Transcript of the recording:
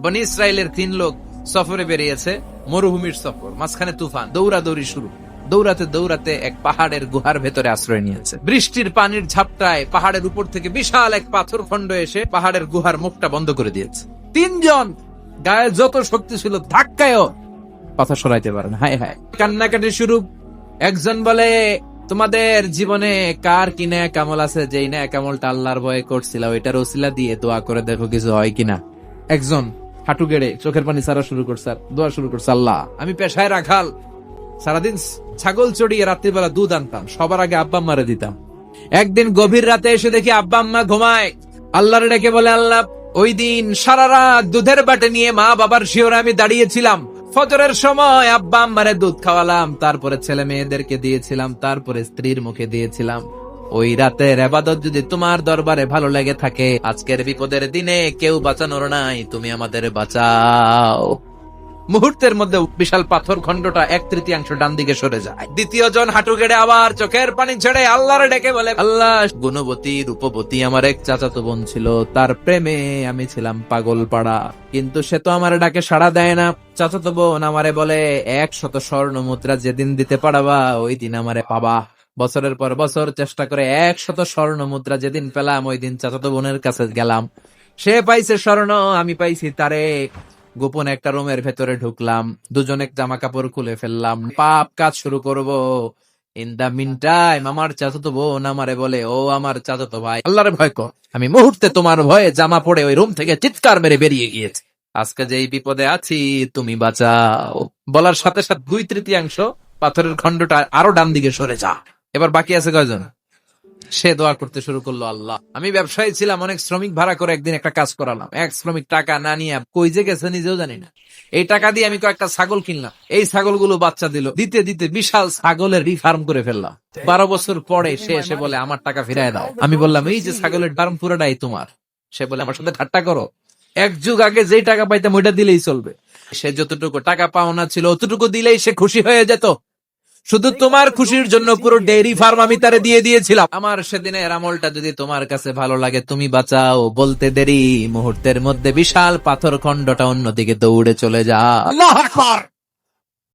বনি ইসরায়েলের 3 লোক সফরে বেরিয়েছে, মরুভূমির সফর, মাঝখানে তুফান, দৌড়াদৌড়ি শুরু। দৌড়াতে দৌড়াতে এক পাহাড়ের গুহার ভেতরে আশ্রয় নিয়েছে। বৃষ্টির পানির ঝাপটায় পাহাড়ের উপর থেকে বিশাল এক পাথর খন্ড এসে পাহাড়ের গুহার মুখটা বন্ধ করে দিয়েছে। 3 জন গায়ে যত শক্তি ছিল ধাক্কায়ও পাথর সরাইতে পারে না। হায় হায়, কান্নাকাটি শুরু। একজন বলে, তোমাদের জীবনে কার কি ন্যাক আমল আছে, যেই ন্যাক আমলটা আল্লাহর ভয়ে করছিল ওইটার ওসিলা দিয়ে দোয়া করে দেখো কিছু হয় কিনা। একজন হাঁটু গেড়ে চোখের পানি ছাড়া শুরু করছে, আর দোয়া শুরু করছে, আল্লাহ আমি পেশায় রাখাল, সারাদিন ছাগল চড়িয়ে রাত্রিবেলা দুধ আনতাম, সবার আগে আব্বা আম্মারে দিতাম। একদিন গভীর রাতে এসে দেখি আব্বা আম্মা ঘুমায়। আল্লাহরে ডেকে বলে, আল্লাহ ওই দিন সারা রাত দুধের বাটে নিয়ে মা বাবার শিওরে আমি দাঁড়িয়েছিলাম। ফজরের সময় আব্বা আম্মারে দুধ খাওয়ালাম, তারপরে ছেলে মেয়েদেরকে দিয়েছিলাম, তারপরে স্ত্রীর মুখে দিয়েছিলাম। ওই রাতের ইবাদত যদি তোমার দরবারে ভালো লেগে থাকে, আজকের বিপদের দিনে কেউ বাঁচানোর নাই, তুমি আমাদের বাঁচাও। মুহূর্তের মধ্যে বিশাল পাথর খন্ডটা 1/3 ডান দিকে সরে যায়। দ্বিতীয় জন হাঁটু গেড়ে আবার চোখের পানি ছেড়ে আল্লাহরে ডেকে বলে, আল্লাহ গুণবতী রূপবতী আমার এক চাচাতো বোন ছিল, তার প্রেমে আমি ছিলাম পাগল পাড়া, কিন্তু সে তো আমার ডাকে সাড়া দেয় না। চাচাতো বোন আমারে বলে, 100 স্বর্ণ মুদ্রা যেদিন দিতে পারবা ওই দিন আমারে পাবা। বছরের পর বছর চেষ্টা করে 100 স্বর্ণ মুদ্রা যেদিন পেলাম ওই দিন চাচাতো বোনের কাছে গেলাম। সে পাইছে স্বর্ণ, আমি পাইছি তারে। গোপনে একটা রুমের ভেতরে ঢুকলাম, দুজনে জামা কাপড় খুলে ফেললাম, পাপ কাজ শুরু করব। ইন দা মিন টাইম আমার চাচাতো বোন আমারে বলে, ও আমার চাচাতো ভাই, আল্লাহরে ভয় কর। আমি মুহূর্তে তোমার ভয়ে জামা পড়ে ওই রুম থেকে চিৎকার মেরে বেরিয়ে গিয়েছি। আজকে যেই বিপদে আছি তুমি বাঁচাও। বলার সাথে সাথে 2/3 পাথরের খন্ডটা আরো ডান দিকে সরে যা। এবার বাকি আছে কয়জন? সে দোয়া করতে শুরু করলো, আল্লাহ আমি ব্যবসায়ী ছিলাম, অনেক শ্রমিক ভাড়া করে একদিন একটা কাজ করালাম। এক শ্রমিক টাকা না নিয়ে কই যে গেছে নিজেও জানি না। এই টাকা দিয়ে আমি কয়েকটা ছাগল কিনলাম, এই ছাগলগুলো বাচ্চা দিল, দিতে দিতে বিশাল ছাগলের রিফার্ম করে ফেললাম। 12 বছর পরে সে এসে বলে, আমার টাকা ফিরায় দাও। আমি বললাম, এই যে ছাগলের ফার্ম পুরোটাই তোমার। সে বলে, আমার সাথে ঠাট্টা করো, 1 যুগ আগে যেই টাকা পাইতাম ওইটা দিলেই চলবে। সে যতটুকু টাকা পাওনা ছিল অতটুকু দিলেই সে খুশি হয়ে যেত। শুধু তোমার খুশির জন্য পুরো ডেইরি ফার্ম আমি তারে দিয়ে দিয়েছিলাম। আমার সেদিনের আমলটা যদি তোমার কাছে ভালো লাগে তুমি বাঁচাও। বলতে দেরি, মুহূর্তের মধ্যে বিশাল পাথর খন্ডটা অন্যদিকে দৌড়ে চলে যা। আল্লাহু আকবার।